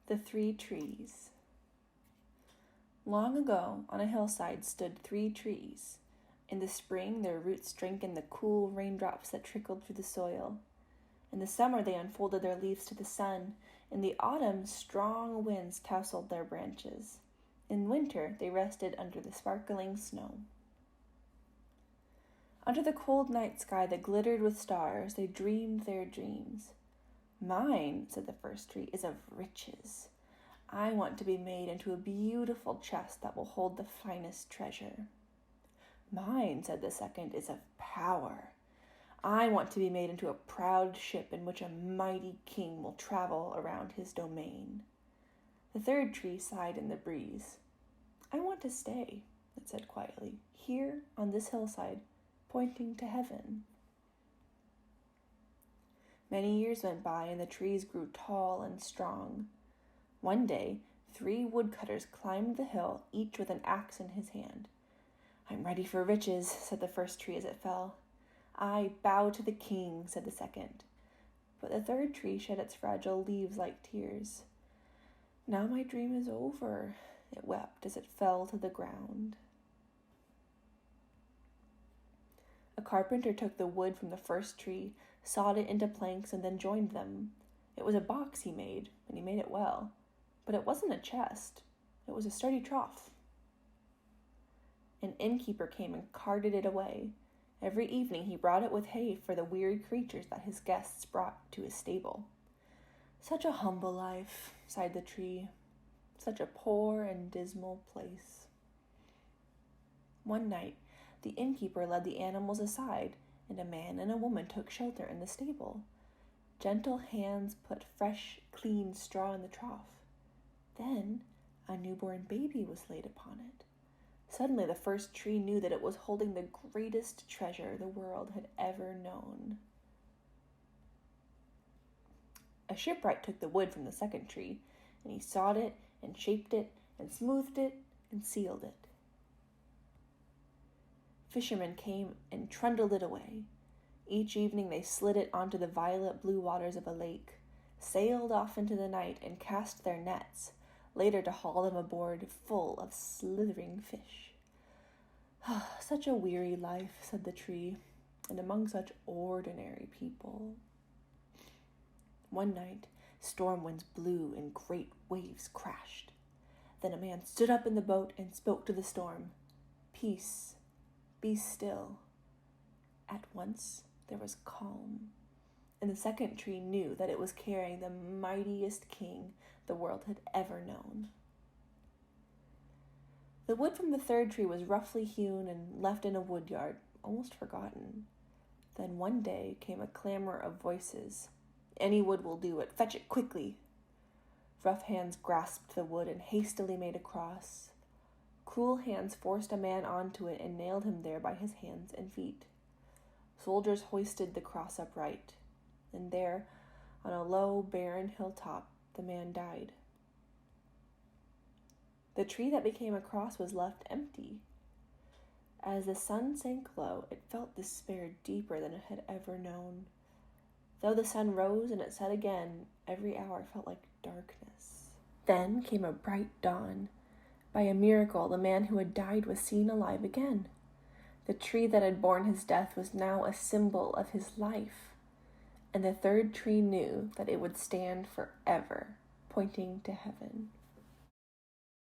The Three Trees. Long ago, on a hillside stood 3 trees. In the spring, their roots drank in the cool raindrops that trickled through the soil. In the summer, they unfolded their leaves to the sun. In the autumn, strong winds tousled their branches. In winter, they rested under the sparkling snow. Under the cold night sky that glittered with stars, they dreamed their dreams. "Mine," said the first tree, "is of riches. I want to be made into a beautiful chest that will hold the finest treasure." "Mine," said the second, "is of power. I want to be made into a proud ship in which a mighty king will travel around his domain." The third tree sighed in the breeze. "I want to stay," it said quietly, "here on this hillside, pointing to heaven." Many years went by, and the trees grew tall and strong. One day, 3 woodcutters climbed the hill, each with an axe in his hand. "I'm ready for riches," said the first tree as it fell. "I bow to the king," said the second. But the third tree shed its fragile leaves like tears. "Now my dream is over," it wept as it fell to the ground. A carpenter took the wood from the first tree, sawed it into planks, and then joined them. It was a box he made, and he made it well. But it wasn't a chest. It was a sturdy trough. An innkeeper came and carted it away. Every evening he brought it with hay for the weary creatures that his guests brought to his stable. "Such a humble life," sighed the tree. "Such a poor and dismal place." One night, the innkeeper led the animals aside, and a man and a woman took shelter in the stable. Gentle hands put fresh, clean straw in the trough. Then a newborn baby was laid upon it. Suddenly the first tree knew that it was holding the greatest treasure the world had ever known. A shipwright took the wood from the second tree, and he sawed it and shaped it and smoothed it and sealed it. Fishermen came and trundled it away. Each evening they slid it onto the violet blue waters of a lake, sailed off into the night and cast their nets, later to haul them aboard full of slithering fish. "Such a weary life," said the tree, "and among such ordinary people." One night, storm winds blew and great waves crashed. Then a man stood up in the boat and spoke to the storm. "Peace, be still." At once there was calm, and the second tree knew that it was carrying the mightiest king the world had ever known. The wood from the third tree was roughly hewn and left in a woodyard, almost forgotten. Then one day came a clamor of voices. "Any wood will do it. Fetch it quickly." Rough hands grasped the wood and hastily made a cross. Cruel hands forced a man onto it and nailed him there by his hands and feet. Soldiers hoisted the cross upright, and there, on a low, barren hilltop, the man died. The tree that became a cross was left empty. As the sun sank low, it felt despair deeper than it had ever known. Though the sun rose and it set again, every hour felt like darkness. Then came a bright dawn. By a miracle, the man who had died was seen alive again. The tree that had borne his death was now a symbol of his life, and the third tree knew that it would stand forever, pointing to heaven.